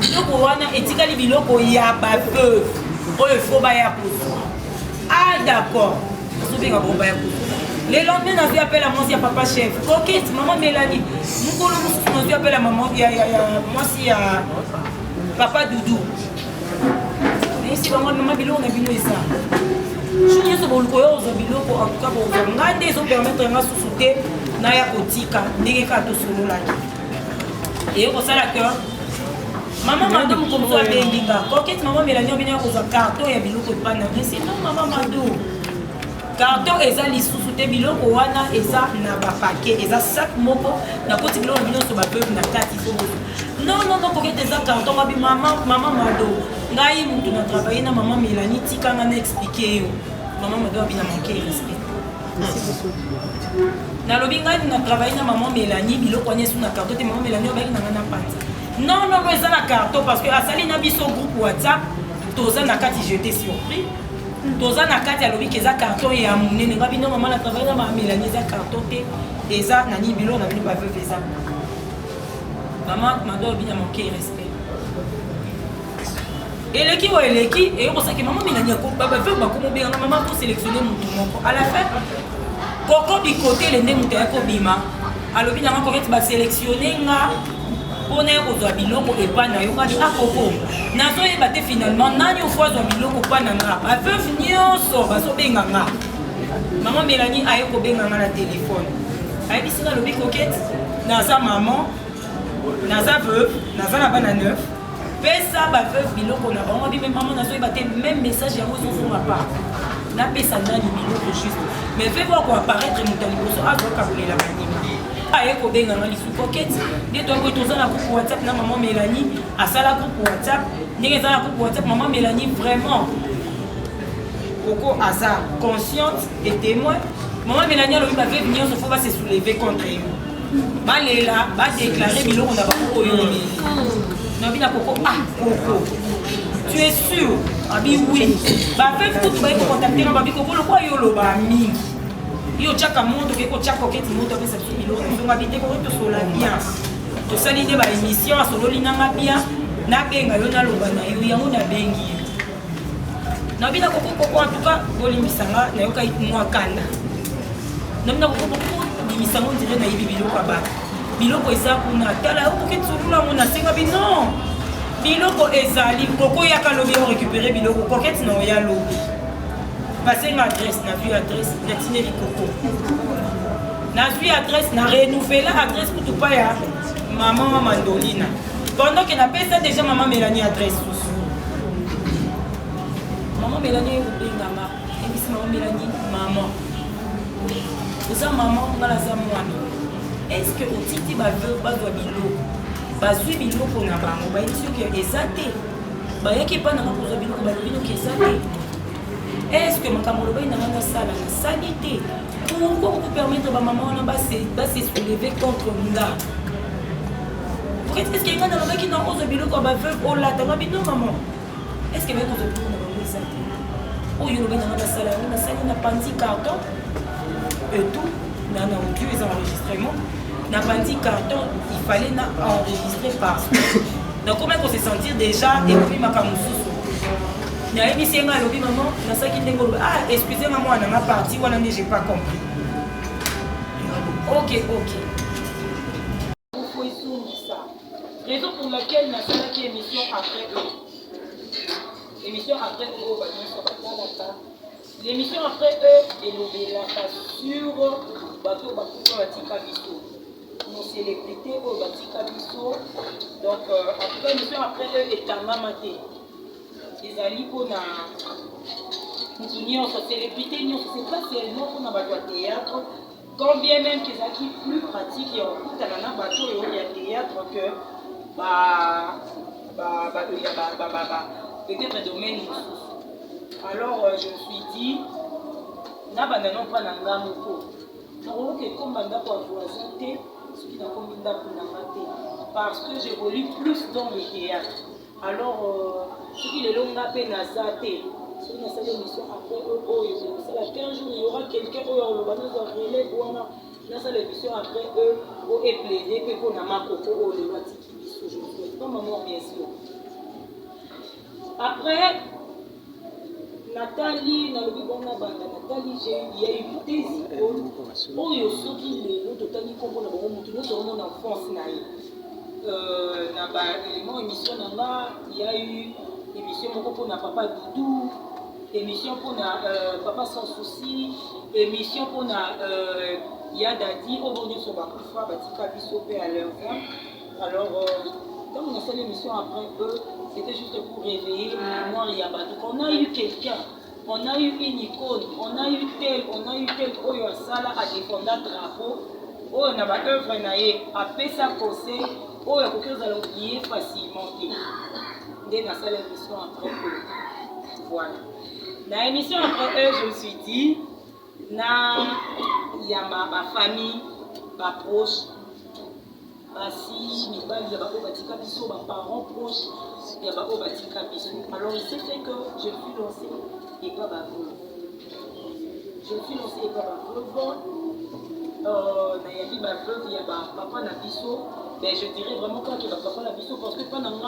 Biloko wana etikali biloko ya ba veuve. Oyo faut ba ya poso. Ah d'accord. Sobi ka bomba ya poso. Le lendemain, on a appelé à moi, il y a papa chef. Ok, maman Mélanie. Nous on a appelé à maman, il y a moi, il y a papa Doudou. Et si maman Bilo, on a vu ça. Je suis sûr que vous avez Bilo, en tout cas, vous avez permettre de se soutenir dans la kotika, n'est-ce pas tout solo là. Et au ça la cœur. Maman Mado, comme ça, Bendiga. Coquette, maman Mélanie, on vient aux carton et Bilo que pas n'a c'est non, maman Mado. Carton, eza lisusu te biloko wana eza na ba paquet, eza sac moko na koti biloko bino so ba peuple na kati fo. Non, coquette eza carton ba bi maman Mado. Ngai mutu na travailler na maman Mélanie tika na expliquer yo. Maman Mado bi na manquer respect. Na lobi ngai na travailler na maman Mélanie biloko wana sur na carton te maman Mélanie ba ki na na panza. Non, eza na carton parce que asali na biso groupe WhatsApp toza na kati j'étais surpris. Toza na kati alobi keza carton ya munene ngabi no maman na travailler na maman Mélanie eza carton te eza nani bilo na bino ba veuve eza. Maman Mado bi na manquer respect. Eleki wa eleki et on sait que maman Mélanie ko ba veuve ba ko mo bien maman pour sélectionner mutu moko. À la fin koko bi côté le ndé mutu ya ko bima. Alobi na ko ba sélectionner nga on est aux biloko et pas na yo kadi akoko nazo yeba te finalement nani ofwa zo biloko pa na nga ba veuve nyonso baso benga nga maman Mélanie aye ko benga nga na téléphone aye bisina lobi coquette naza maman naza veuve naza na bana neuf pesa ba veuve biloko na bango bi même maman nazo yeba te même message yango zo fuma pa na pesa nani biloko juste mais fais voir quoi apparaître mutali boso azo kabulela manima aye ko benga nga lisu coquette de toi ko toza na groupe WhatsApp na maman Mélanie à ça la groupe WhatsApp ndenge za na groupe WhatsApp maman Mélanie vraiment Coco Azar consciente et témoin maman Mélanie alobi ba veuve nyonso faut se soulever contre eux balela ba déclarer biloko na bako oyo na bina Coco Coco tu es sûr abi oui ba veuve tout ba contacter na babi Coco lokwa yo lo ba mingi yo chaka moto ke ko chaka coquette moto pesa biloko nzonga bite ko to sola bien to sali de ba émission a solo linanga bien na benga yo na loba na yo yango na bengi na bina Coco en tout cas bolimisanga na yo kai mwa kanda na bina Coco bimisango dire na yibi biloko ba biloko eza kuna tala yo coquette solula mona senga bi non biloko ezali Coco ya kalobi on récupérer biloko coquette na ya lobi passer ma adresse na vu adresse na tineli Coco na vu adresse na renouveler adresse pour tout pas ya maman Mandolina pendant que na pesa déjà maman Mélanie adresse maman Mélanie obengama et puis maman Mélanie maman oza maman ngala za mwana est-ce que otiti ba veuve ba doit biloko bazwi biloko na bango ba dit que ezate ba yaki pa na ko zo biloko ba biloko ezate. Est-ce que makambo loba ina ngana sala na sanité pourquoi vous permettre ba maman na ba se soulever contre nga est-ce que ngana loba ki na ozo biloko ba veuve o la ta ba bino maman est-ce que même ozo biloko na ba ngisa o yo loba ina ngana sala na sali na panti carton et tout na audio les enregistrements na panti carton il fallait na enregistrer parce que donc comment on se sentir déjà et puis makambo Naïmi c'est un lobby maman, na ça qui n'englobe. Ah, excusez-moi, moi, dans ma partie, voilà, j'ai pas compris. Ok. Raison pour laquelle na ça qui émission après eux. Émission après eux, l'émission après eux est l'obéla sur bateau Batika Bisso. Nos célébrités au Batika Bisso. Donc après l'émission après eux est à Mamaté. Ezali pona nyonso célébrité nyonso c'est pas seulement pona bato ya théâtre quand bien même kezalaki plus pratique ya okutana na bato oyo ya théâtre que peut-être domaine mosusu alors je me suis dit na banda non mpa na nga moko nakoki ekomba ndako ya voisin te soki nakomi ndako na nga te parce que j'évolue plus dans le théâtre. Alors, ce qui est long à peine à zater, ce qui est l'émission après eux, c'est la 15 jours, il y aura quelqu'un qui va relais ou dans l'émission après eux, où est plaidé, que pour ma coco, ou le matiki, je ne souhaite pas ma mort, bien sûr. Après, Nathalie, Nathalie, il y a eu des icônes. Oh, il y a ceux qui les totali comme on a beaucoup sur mon enfance. Élément émission il y a eu émission pour Papa Doudou, émission pour Papa Sans Souci, émission pour Yadadi, au bon Dieu sur Bakoufa, Batika Bissopé à l'enfant. Alors, quand on a fait l'émission après eux, c'était juste pour réveiller la mémoire Yabadou. On a eu quelqu'un, on a eu une icône, on a eu tel, Oyo Asala a défendu un drapeau, Oyo n'a pas œuvre a fait sa conseil, Oyo a quelque chose à l'oublier facilement. Dès dans cette émission après eux. Voilà. Dans l'émission après eux, je me suis dit, il y a ma famille, ma proche. Si mes parents proches, il y a alors il s'est fait que je suis lancée et pas baveux. Je suis lancée et pas baveux. Il y a papa Nabiso. Ben je dirais vraiment qu'il y a papa Nabiso parce que pendant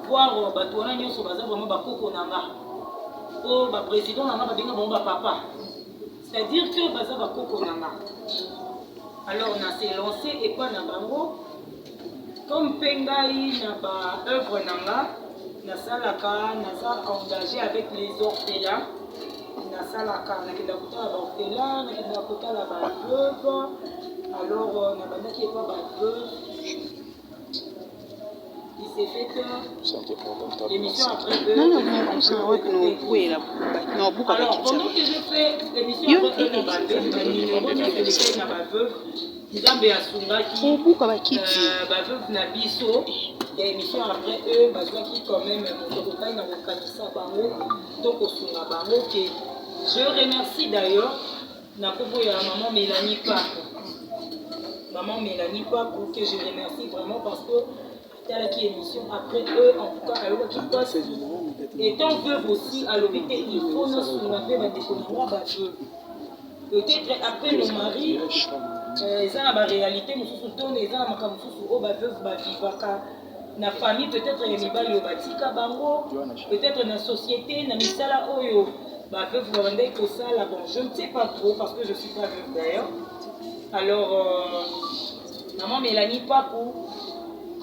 voir Batouana Nyon sur Baza vraiment Bakoko Nanga. Oh, président Nanga Babinga papa. C'est-à-dire que Baza Bakoko Nanga. Alors on s'est lancé et pas Nabango. Comme Pengai n'a pas œuvre nanga, Nasalaka, Nasa engagé avec les orphelins, Nasalaka, Nakidakota la orphelin, Nakidakota la veuve, alors Nabanda qui est pas veuve. Il s'est fait que l'émission après eux. Alors pendant que je fais l'émission après eux, la veuve. Nzambe asungaki baveuve na biso ya émission après eux bazwaki quand même motokokai na kokanisa bango to kosunga bango ke je remercie d'ailleurs na kombo ya maman Mélanie Paco que je remercie vraiment parce que talaki émission après eux en tout cas alobaki passe étant veuve aussi alobite il faut na sunga pe bandeko na moi baveuve peut-être après le mari ils ont la réalité, nous sommes tous les gens na famille, peut-être les mibali batika bango, peut-être dans la société, dans misala oyo, veuve rwandais que ça là bon, je ne sais pas trop parce que je suis pas veuve d'ailleurs. Alors maman Mélanie Paco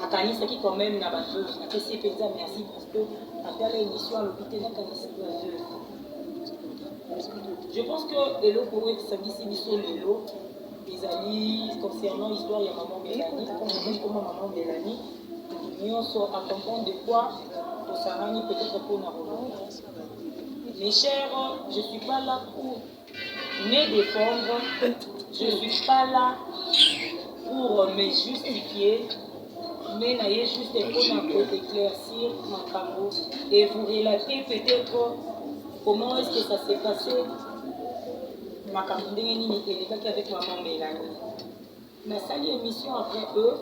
a kanisa qui quand même na veuve, na kesi penza merci parce que après l'émission à l'hôpital na kanisa veuve. Je pense que le pour eux ça dit c'est lelo. Les amis concernant l'histoire de maman Mélanie, comme maman Mélanie, nous sommes à comprendre de quoi au Sarani peut-être pour nous. Mes chers, je ne suis pas là pour me défendre, je ne suis pas là pour me justifier, mais n'ayez juste pour éclaircir mon caveau et vous relater peut-être comment est-ce que ça s'est passé. Ma camarade était avec maman Mélanie. On a sali émission après eux.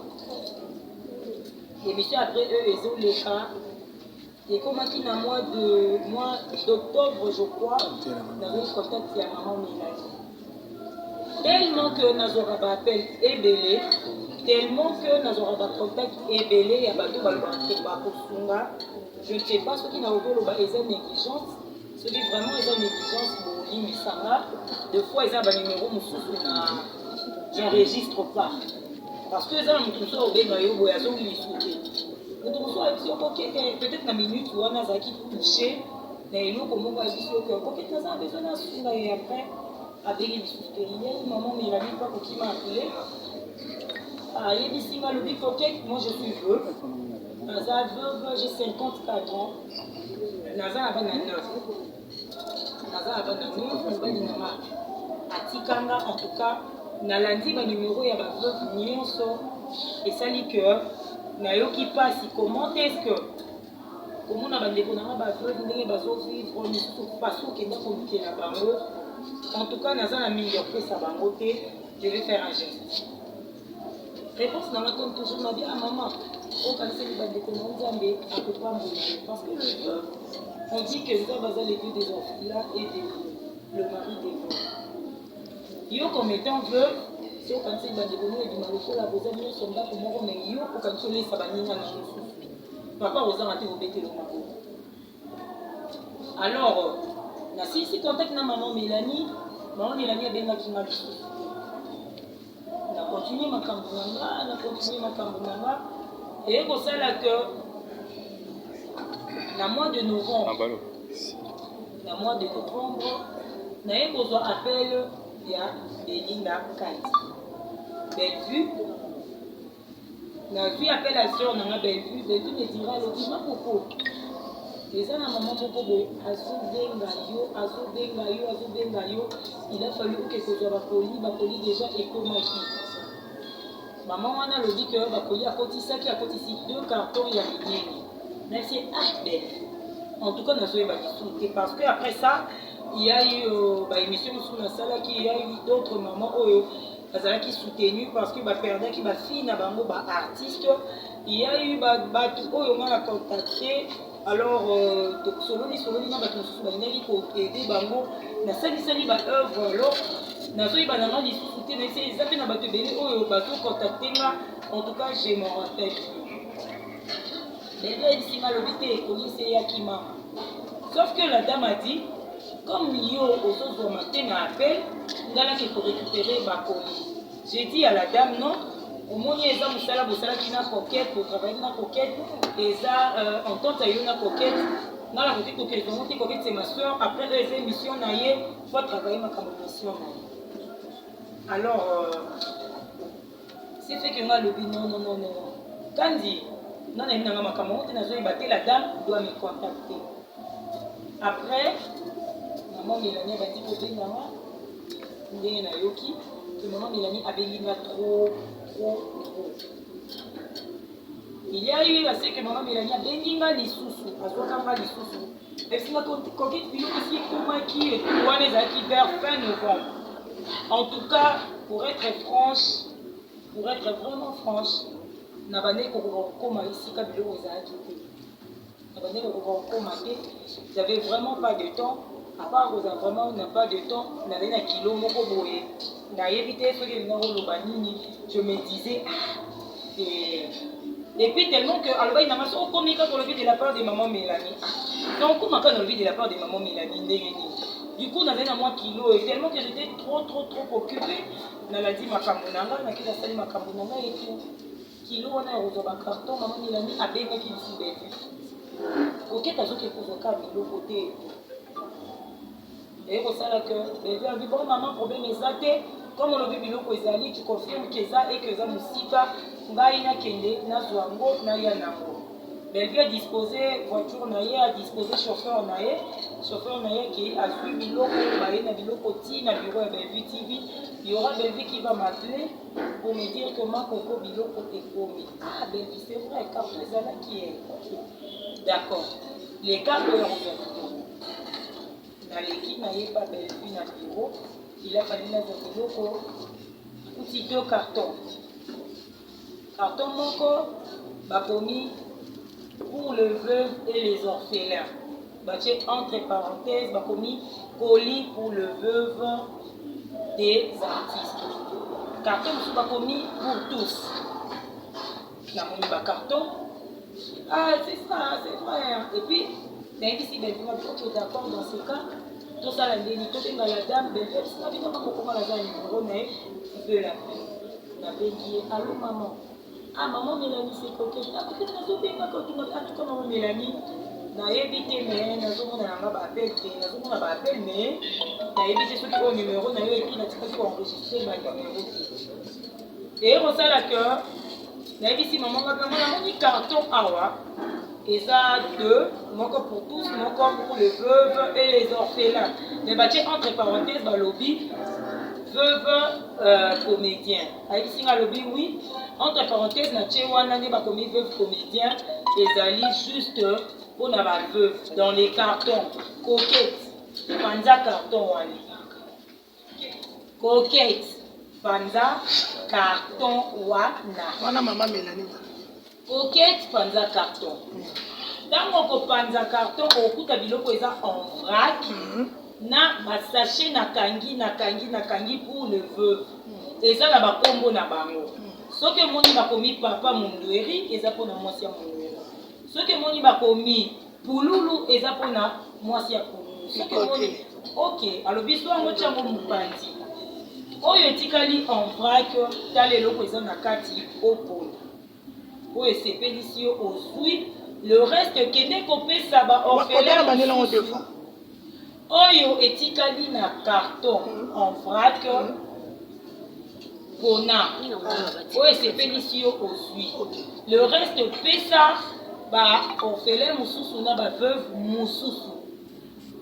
L'émission après eux, ils ont le cas. Et comme il y a mois d'octobre, je crois, nous avons eu contact avec maman Mélanie. Tellement que nous avons appel ébélé, tellement que nous avons contact ébélé, il y a bateau Bakosunga. Je ne sais pas ce qui n'a pas eu les négligence. Ce qui vraiment ils ont négligence pour l'immisara. Des fois ils ont un numéro j'enregistre pas. Parce que ils ont un numéro au Bénayo, ils ont l'issouté. Peut-être une minute où on a qui touché, mais nous comme on va dire que peut-être nous avons besoin d'un soutien et après avec les l'issouté. Maman Mélanie pas qui m'a appelé. Ah il dit si mal moi je suis veuve. J'ai 54 ans. Naza a 29. Naza a 29, Atikanga, en tout cas, na lundi, ma numéro ya ba veuve nyonso et ça li que na yo qui passe comment est-ce que comment na bandeko na ba veuve ndenge bazo vivre ni passo ke ndako na bango en tout cas naza na mingi après ça bango te je vais faire un geste. Réponse dans la comme toujours m'a dit ah maman au cancer du bandeko na nzambe a peut pas mourir parce que le veuve on dit que nous avons les deux des orphelins et le mari des veuves. Yo comme étant veuve, si on pense que les et du mari la besoin de son date pour moi, mais yo pour quand les sabanina dans le souffle. Papa aux arrêtés au bêter le mari. Alors, Na si contact na maman Mélanie a bien nga lisusu. Na continuer makambo nanga, et comme ça là que na mois de novembre, na ye kozwa appel ya Belinda Kandi. Bellevue, na vu appel à sœur nanga Bellevue me dira le dis ma popo. Les ans à maman popo boy azobenga yo, il a fallu que kozwa bakoli déjà ekomaki. Maman wana le dit que bakoli akotisaki 2 cartons ya minene. Merci belle. En tout cas na soye bakisute parce que après ça il y a eu émission sur la salle qui y a eu d'autres mamans qui soutenu parce que perdait qui fille na bango artiste. Il y a eu batu on a contacté alors soloni na batu sous baneli ko aider bango na sali ba œuvre alors na soye bananga li soutenu mais c'est ça na batu belé batu contacter nga en tout cas je me rappelle. Sauf que la dame a dit, comme yo aux autres matin appel, il faut récupérer ma colis. J'ai dit à la dame non, au moins il y a qui n'a coquette pour travailler dans la coquette, et ça en tant que na coquette, dans la petite coquette c'est ma soeur. Après les émissions naïe, faut travailler ma mission. Alors c'est fait que moi le dit non. Kandi non, la dame doit me contacter. Après, maman Mélanie a dit que maman Mélanie a béni trop. Il y a eu assez que maman Mélanie a béni les sous-sous. Et si ma coquette aussi pour moi qui vers fin novembre. En tout cas, pour être vraiment franche, j'avais vraiment pas de temps. À part vraiment on n'a pas de temps, on avait un kilo moko boye. Je me disais et puis tellement que alors il n'a pas communiqué pour le vie de la part de maman Mélanie. Donc comment quand on le vit de la part de maman Mélanie. Du coup on avait un moins kilo et tellement que j'étais trop occupée. On a dit ma kamunanga, on a dit ça ma kamunanga et tout. Kilo on a reçu un carton, maman Mélanie a bien qui ici belle. Ok, t'as joué pour le cas de côté. Et pour ça là que bébé a dit bon maman problème est comme on a vu biloko ezali tu confirmes que ça et que ça musika ngai na kende na zwango na ya nango. Bébé a disposé voiture na ye, a disposé chauffeur na ye qui a suivi biloko baye na biloko ti na bureau ya Bellevue TV. Il y aura Bellevue qui va m'appeler pour me dire que ma coco biloko est commis. Ah Bellevue c'est vrai, car les ala qui est. D'accord. Les cas de dans l'équipe n'a pas Bellevue na bureau. Il a fallu mettre biloko outil 2 cartons. Carton moko ba commis pour le veuve et les orphelins. Entre parenthèses, bah, commis colis pour le veuve des artistes. Carton bah, commis pour tous. La monnaie bah, carton. Ah, c'est ça, c'est vrai. Et puis, ici, ben, tu es d'accord dans ce cas. Tout ça, la dénité de la dame, ben, si la vie n'a pas comment la dame numéro, mais tu peux l'appeler. La bénie, allô maman. Ah, maman Mélanie, c'est coquette. Ah, peut-être que tu as en tout cas, maman Mélanie. Na évité mais na zo na nga ba appel mais na évité ceux qui ont numéro na yo et puis na tika ko enregistrer ba numéro et on ça la cœur na évité maman na moni carton awa et ça 2 moko pour tous moko pour les veuves et les orphelins mais ba entre parenthèses ba lobby veuve comédien ayi singa lobby oui entre parenthèses na wana ne ba commis veuve comédien ezali juste pour la veuve dans les cartons coquette panza carton wani coquette panza carton wana maman Mélanie coquette panza carton dans mon panza carton okuta biloko eza en vrac na ba sachet na kangi pour le veuve eza na ba kombo na bango soki moni ba komi papa mondweri eza pour na mwasi ya mondweri. Ce que moni bakomi pululu eza pona mwasi ya pululu. Ok, alors biso yango tiango mopandi oyo etikali en vrac tala eloko eza na kati opona oyo esepelisi yo ozwi le reste kende kopesa baorphelin oyo etikali na carton en vrac pona oyo esepelisi yo ozwi le reste pesa baorphelin mosusu na baveuve mosusu.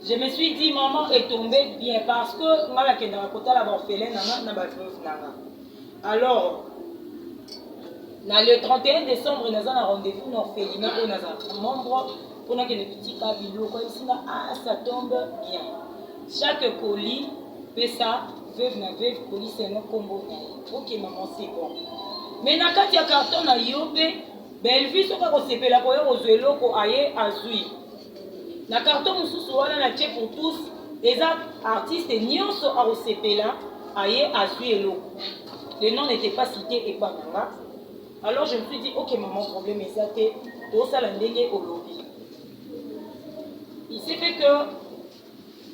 Je me suis dit, maman est tombée bien parce que je suis orphelin na baveuve nanga. Alors, le 31 décembre, nous avons un rendez-vous dans l'orphelinat où nous avons membre pour que les petits cabillons, ça tombe bien. Chaque colis, pesa, veuve na veuve, colis c'est un combo. Ok, maman, c'est bon. Mais dans le carton na yobe, belle vie, ce qu'on s'est fait la première aux vélos qu'on aille à Zui. Na carton mosusu wana na tie pour tous les artistes nyonso a osepela aye azwi eloko. Le nom n'était pas cité et pas nanga. Alors je me suis dit ok maman problème ezate to sala ndenge olobi. Il s'est fait que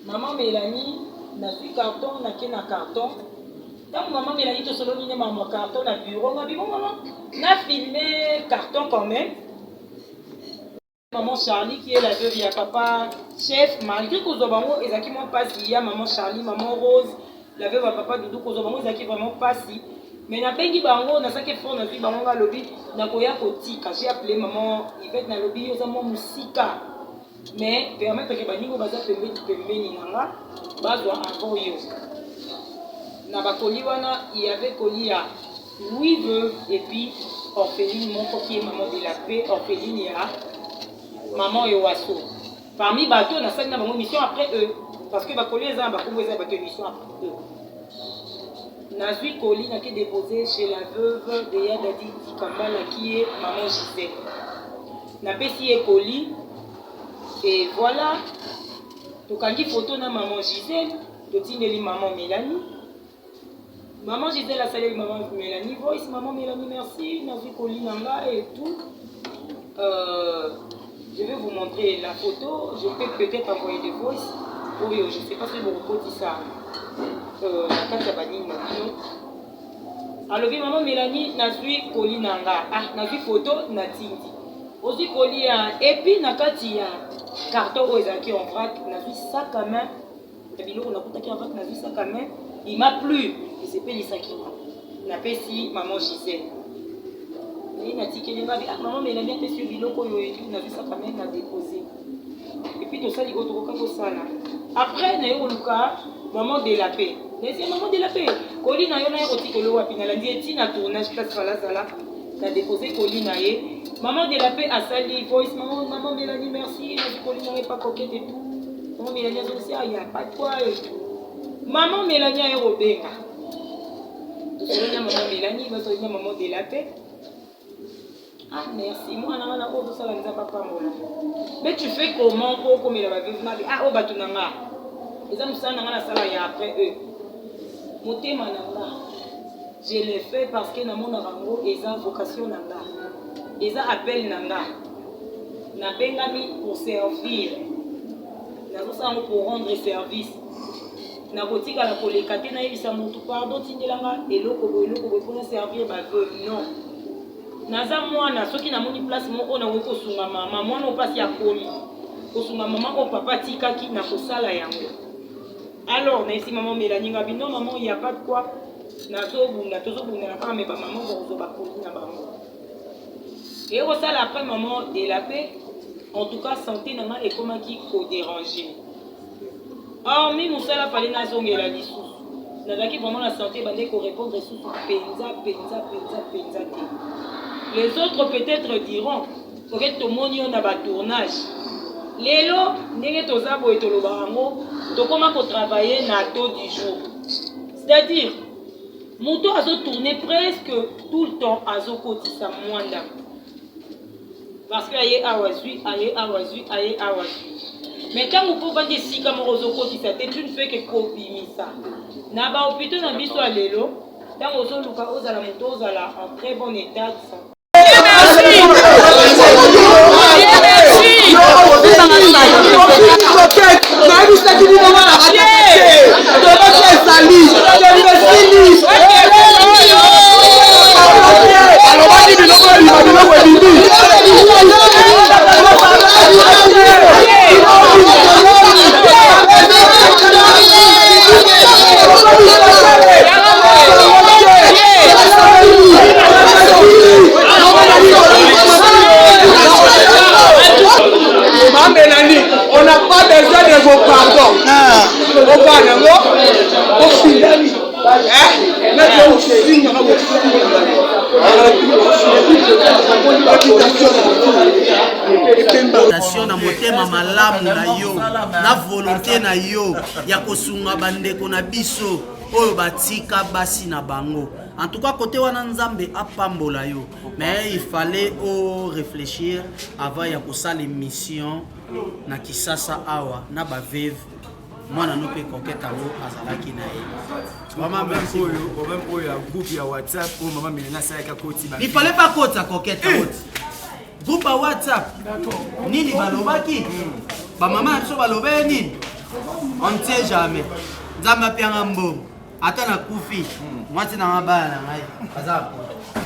maman Mélanie na zwi carton na ke na carton. Tant maman Mélanie to solo ni maman carton na bureau ngabi bon maman na filmé carton quand même. Maman Charlie qui est la veuve ya papa chef malgré que Zobango ezaki moi passe il y a maman Charlie maman Rose la veuve à papa Doudou que Zobango ezaki vraiment passe mais na bengi bango na saki fond na vie bango ga lobby na koya kotika j'ai appelé maman Yvette na lobby yo za mo musika mais permettre que baningo baza pembeni nanga bazwa avant yo na bakoli wana il y avait colis à 8 veuves et puis orpheline mon qui est maman de la paix orpheline ya maman et Wasso. Parmi bateaux, on a fait une mission après eux. Parce que bakoli les gens ont une mission après eux. Nazui Koli n'a été déposé chez la veuve de Yadadi Kambala qui est maman Gisèle. N'a pas si Koli. Et voilà. Donc quand il photo na maman Gisèle, tu tiens maman Mélanie. Maman Gisèle a salé maman Mélanie. Voice maman Mélanie merci. Nazui Koli nanga et tout. Je vais vous montrer la photo. Je peux peut-être envoyer des voices. Oui, je ne sais pas si vous reportez ça. Alors, maman Mélanie, n'a vu Koli Nanga. Ah, n'a vu photo, n'a tindi. Aussi Koli, et puis n'a pas dit carton aux acquis en vrac, n'a vu ça quand même. N'a vu ça quand même. Il m'a plu. Il s'est payé ça qui m'a. N'a pas si maman Gisèle. Maman Mélanie a fait sur biloko na vu ça quand même a déposé et puis tout ça il autoroka ko sala après na yo luka maman de la paix c'est maman de la paix Koli na yo na yo tikolo wapi na landi eti na tournage place sala sala na déposé Koli na ye maman de la paix a sali voice maman Mélanie merci Koli n'est pas coquette et tout maman Mélanie a dit il y a pas de quoi maman Mélanie a robenga tout ça maman Mélanie va sortir maman de la paix. Ah merci, moi on a tout ça là papa moi. Mais tu fais comment pour comme il va vivre ah oh batunanga. Les hommes ça nanga la sala ya après eux. Motema nanga. Je l'ai fait parce que na mon rango eza vocation nanga. Eza appel nanga. Na bengami pour servir. Na ça pour rendre service. Na botika la kolekate na yebisa mutu pardon tindelanga eloko pour servir ba veuve non. Naza mwana soki na moni place moko na weko sunga mama mwana opasi ya komi kosunga mama ko papa tikaki na kosala yango alors na isi maman Mélanie ngabi non maman il y a pas de quoi nazobunda tozobunda na kama ba maman bozo ba komi na bango et au sala après maman de la paix en tout cas santé nanga et comment qui ko déranger hormis musala fallait nazongela lisusu nazaki vraiment la santé bande ko répondre sous penza. Les autres peut-être diront que tout le monde a un tournage. Les lots, nous avons travailler na taux du jour. C'est-à-dire, mon tour a tourné presque tout le temps à Zokotisa Mwanda. Parce que aye awazui. Mais quand vous pouvez dire si comme Zokotisa, c'est une fait que copie ça. Na ba hôpital na biso à lelo, tant aux autres luka aux à la moto aux à la en très bon état de santé. Merci. On n'a pas besoin de vos pardons. na motema malamu na yo na volonté na yo ya kosunga bandeko na biso oyo batika basi na bango. En tout cas, côté wana nzambe apambola yo, mais il fallait réfléchir avant ya kosala émission na Kisasa awa na ba veve mwana no pe koketa ngo azalaki na ye. Maman même oyo ya groupe ya WhatsApp ou maman Milena sayaka koti ba. Il fallait pas kota koketa koti. Groupe ya WhatsApp. Nini balobaki? Ba maman so balobe nini? On ne sait jamais. Nzamba pianga mbongo. Ata na kufi. Mwati na mabaya na ngai. Azako.